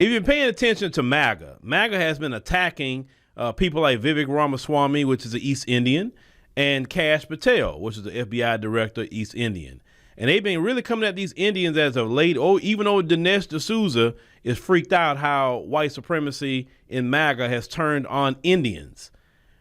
If you're paying attention to MAGA, MAGA has been attacking people like Vivek Ramaswamy, which is an East Indian, and Kash Patel, which is the FBI director, East Indian. And they've been really coming at these Indians as of late. Oh, even though Dinesh D'Souza is freaked out how white supremacy in MAGA has turned on Indians.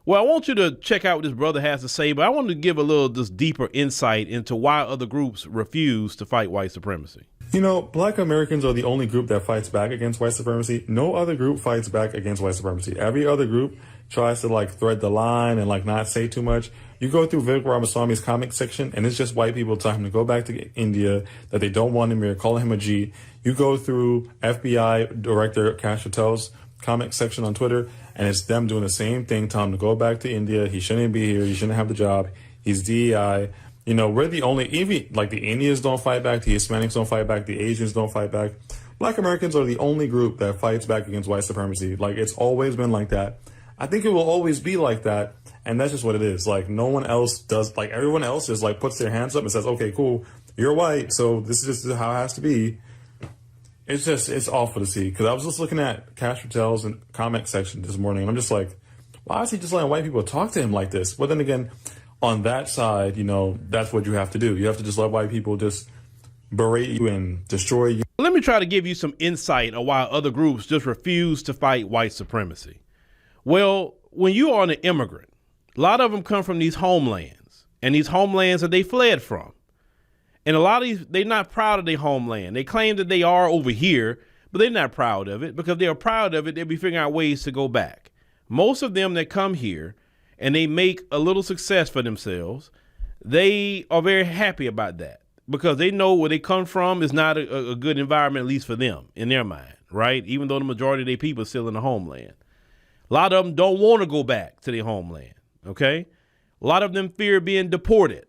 Well, I want you to check out what this brother has to say, but I want to give a little just deeper insight into why other groups refuse to fight white supremacy. You know, Black Americans are the only group that fights back against white supremacy. No other group fights back against white supremacy. Every other group tries to thread the line and not say too much. You go through Vivek Ramaswamy's comment section and it's just white people telling him to go back to India, that they don't want him here, calling him a G. You go through FBI Director Kash Patel's comment section on Twitter and it's them doing the same thing, telling him to go back to India. He shouldn't be here. He shouldn't have the job. He's DEI. You know, we're the only, even the Indians don't fight back, the Hispanics don't fight back, the Asians don't fight back. Black Americans are the only group that fights back against white supremacy. It's always been like that. I think it will always be like that. And that's just what it is. No one else does, everyone else just puts their hands up and says, okay, cool, you're white, so this is just how it has to be. It's awful to see. Because I was just looking at Kash Patel's comment section this morning, and I'm just like, why is he just letting white people talk to him like this? But then again, on that side, that's what you have to do. You have to just let white people just berate you and destroy you. Let me try to give you some insight on why other groups just refuse to fight white supremacy. Well, when you are an immigrant, a lot of them come from these homelands, and these homelands that they fled from. And a lot of these, they're not proud of their homeland. They claim that they are over here, but they're not proud of it, because if they are proud of it, they'll be figuring out ways to go back. Most of them that come here and they make a little success for themselves, they are very happy about that, because they know where they come from is not a good environment, at least for them, in their mind, right? Even though the majority of their people are still in the homeland. A lot of them don't want to go back to their homeland, okay? A lot of them fear being deported.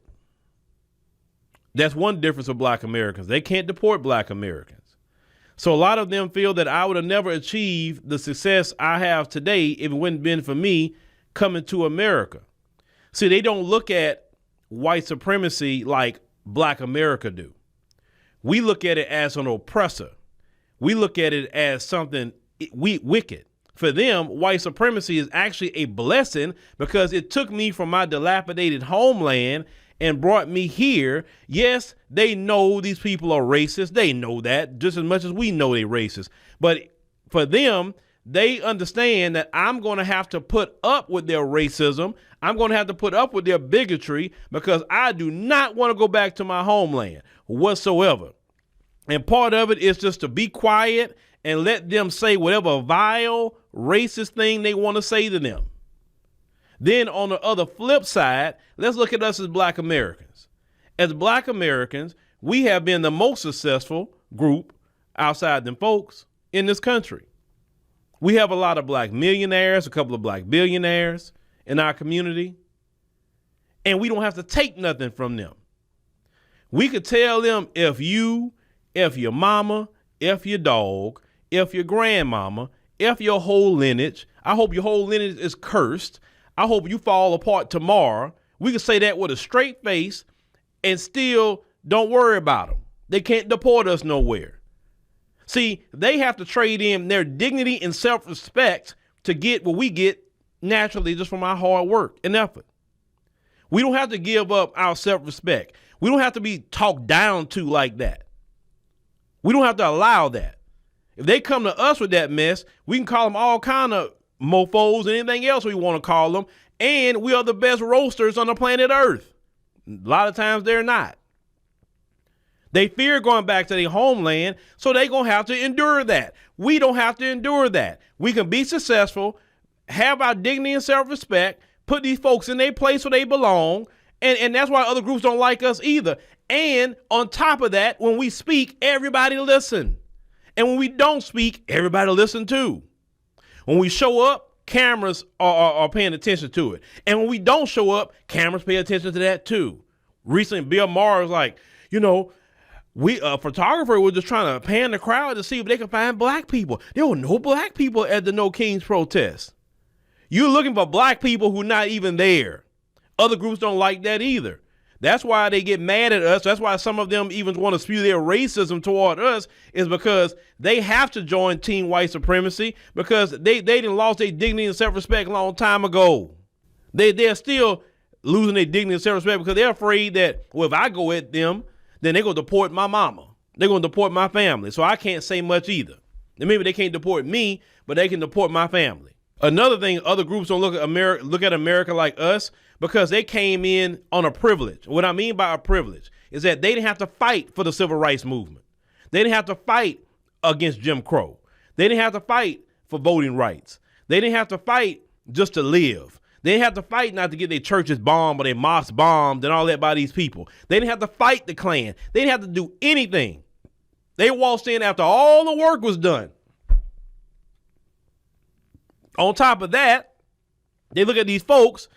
That's one difference with Black Americans. They can't deport Black Americans. So a lot of them feel that I would have never achieved the success I have today if it wouldn't been for me coming to America. See, they don't look at white supremacy like Black America do. We look at it as an oppressor. We look at it as something wicked. For them, white supremacy is actually a blessing, because it took me from my dilapidated homeland and brought me here. Yes, they know these people are racist. They know that just as much as we know they're racist. But for them, they understand that I'm going to have to put up with their racism. I'm going to have to put up with their bigotry, because I do not want to go back to my homeland whatsoever. And part of it is just to be quiet and let them say whatever vile, racist thing they want to say to them. Then on the other flip side, let's look at us as Black Americans. As Black Americans, we have been the most successful group outside them folks in this country. We have a lot of Black millionaires, a couple of Black billionaires in our community, and we don't have to take nothing from them. We could tell them, if you, if your mama, if your dog, if your grandmama, if your whole lineage, I hope your whole lineage is cursed. I hope you fall apart tomorrow. We can say that with a straight face and still don't worry about them. They can't deport us nowhere. See, they have to trade in their dignity and self-respect to get what we get naturally just from our hard work and effort. We don't have to give up our self-respect. We don't have to be talked down to like that. We don't have to allow that. If they come to us with that mess, we can call them all kind of mofos and anything else we want to call them. And we are the best roasters on the planet Earth. A lot of times they're not. They fear going back to their homeland, so they're going to have to endure that. We don't have to endure that. We can be successful, have our dignity and self-respect, put these folks in their place where they belong, and that's why other groups don't like us either. And on top of that, when we speak, everybody listen. And when we don't speak, everybody listen too. When we show up, cameras are paying attention to it. And when we don't show up, cameras pay attention to that too. Recently, Bill Maher was like, a photographer was just trying to pan the crowd to see if they could find Black people. There were no Black people at the No Kings protest. You're looking for Black people who are not even there. Other groups don't like that either. That's why they get mad at us. That's why some of them even want to spew their racism toward us, is because they have to join Team White Supremacy because they done lost their dignity and self-respect a long time ago. They're still losing their dignity and self-respect because they're afraid that, well, if I go at them, then they're going to deport my mama. They're going to deport my family. So I can't say much either. And maybe they can't deport me, but they can deport my family. Another thing, other groups don't look at America like us because they came in on a privilege. What I mean by a privilege is that they didn't have to fight for the civil rights movement. They didn't have to fight against Jim Crow. They didn't have to fight for voting rights. They didn't have to fight just to live. They didn't have to fight not to get their churches bombed or their mosques bombed and all that by these people. They didn't have to fight the Klan. They didn't have to do anything. They waltzed in after all the work was done. On top of that, they look at these folks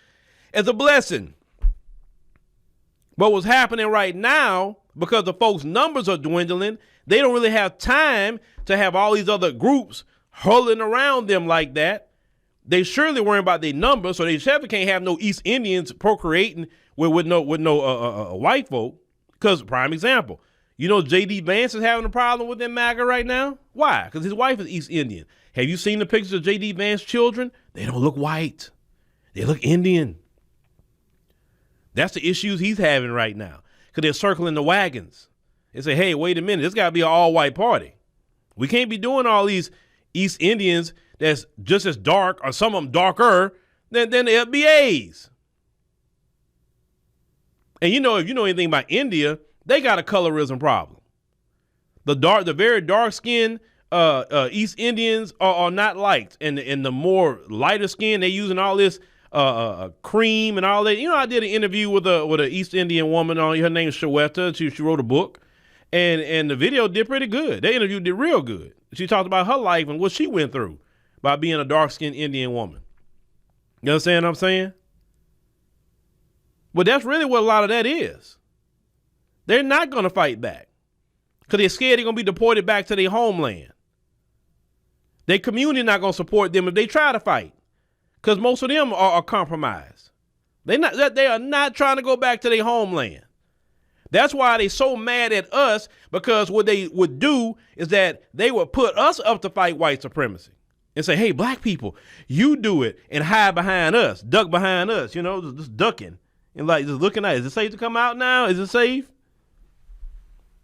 as a blessing. But what's happening right now, because the folks' numbers are dwindling, they don't really have time to have all these other groups huddling around them like that. They surely worry about their numbers, so they certainly can't have no East Indians procreating with no white folk. Because, prime example, you know J.D. Vance is having a problem with them MAGA right now? Why? Because his wife is East Indian. Have you seen the pictures of J.D. Vance's children? They don't look white. They look Indian. That's the issues he's having right now because they're circling the wagons. They say, hey, wait a minute. This got to be an all-white party. We can't be doing all these East Indians that's just as dark or some of them darker than the FBAs. And, you know, if you know anything about India, they got a colorism problem. The very dark-skinned East Indians are not liked, and the more lighter skin, they using all this cream and all that. You know, I did an interview with a East Indian woman. Her name is Shweta. She wrote a book, and the video did pretty good. The interview did real good. She talked about her life and what she went through by being a dark-skinned Indian woman. You understand what I'm saying? But that's really what a lot of that is. They're not going to fight back because they're scared they're going to be deported back to their homeland. Their community not going to support them if they try to fight because most of them are compromised. They are not trying to go back to their homeland. That's why they're so mad at us, because what they would do is that they would put us up to fight white supremacy and say, hey, black people, you do it and hide behind us, duck behind us, you know, just ducking and like just looking at it. Is it safe to come out now? Is it safe?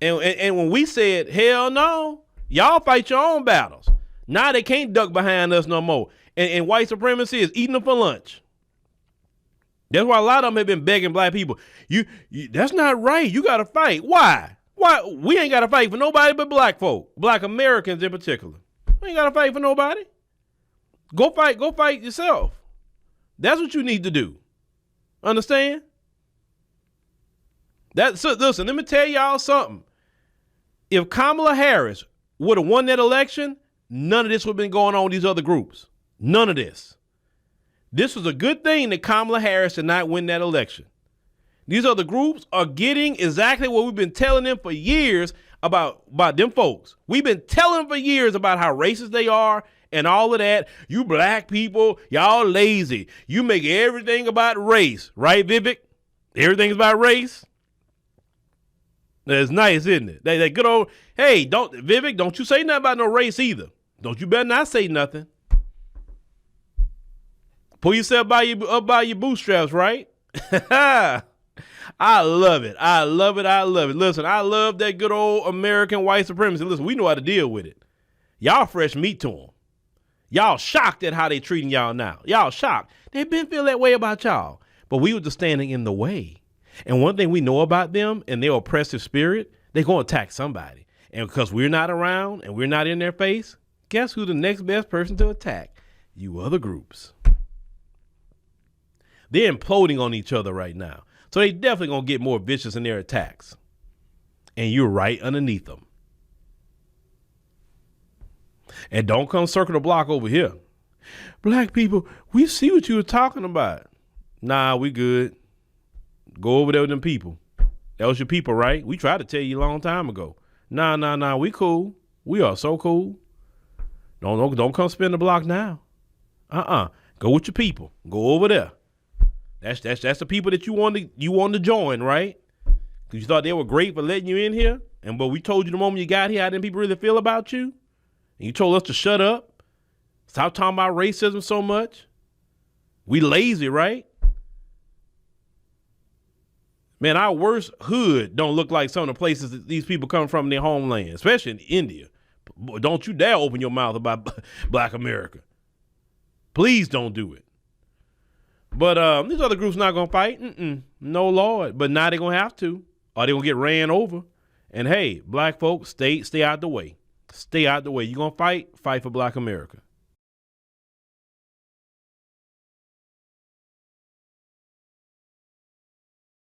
And when we said, hell no, y'all fight your own battles. Now they can't duck behind us no more. And white supremacy is eating them for lunch. That's why a lot of them have been begging black people, you that's not right. You got to fight. Why? We ain't got to fight for nobody but black folk, black Americans in particular. We ain't got to fight for nobody. Go fight yourself. That's what you need to do. Understand? Listen, let me tell y'all something. If Kamala Harris would have won that election, none of this would have been going on with these other groups. None of this. This was a good thing that Kamala Harris did not win that election. These other groups are getting exactly what we've been telling them for years about them folks. We've been telling them for years about how racist they are and all of that. You black people, y'all lazy. You make everything about race, right, Vivek? Everything's about race. That's nice, isn't it? They good old, hey, Vivek, don't you say nothing about no race either. Don't you better not say nothing. Pull yourself up by your bootstraps, right? I love it. I love it. I love it. Listen, I love that good old American white supremacy. Listen, we know how to deal with it. Y'all fresh meat to them. Y'all shocked at how they treating y'all now. Y'all shocked. They've been feeling that way about y'all. But we were just standing in the way. And one thing we know about them and their oppressive spirit, they're going to attack somebody. And because we're not around and we're not in their face, guess who's the next best person to attack? You other groups. They're imploding on each other right now. So they definitely going to get more vicious in their attacks. And you're right underneath them. And don't come circle the block over here. Black people, we see what you were talking about. Nah, we good. Go over there with them people. That was your people, right? We tried to tell you a long time ago. Nah, we cool. We are so cool. Don't come spin the block now. Go with your people. Go over there. That's the people that you want to join, right? Because you thought they were great for letting you in here. But we told you the moment you got here how didn't people really feel about you. And you told us to shut up. Stop talking about racism so much. We lazy, right? Man, our worst hood don't look like some of the places that these people come from in their homeland, especially in India. Don't you dare open your mouth about Black America. Please don't do it. But these other groups not going to fight. No, Lord. But now they're going to have to, or they're going to get ran over. And hey, Black folks, stay out the way. Stay out the way. You going to fight for Black America.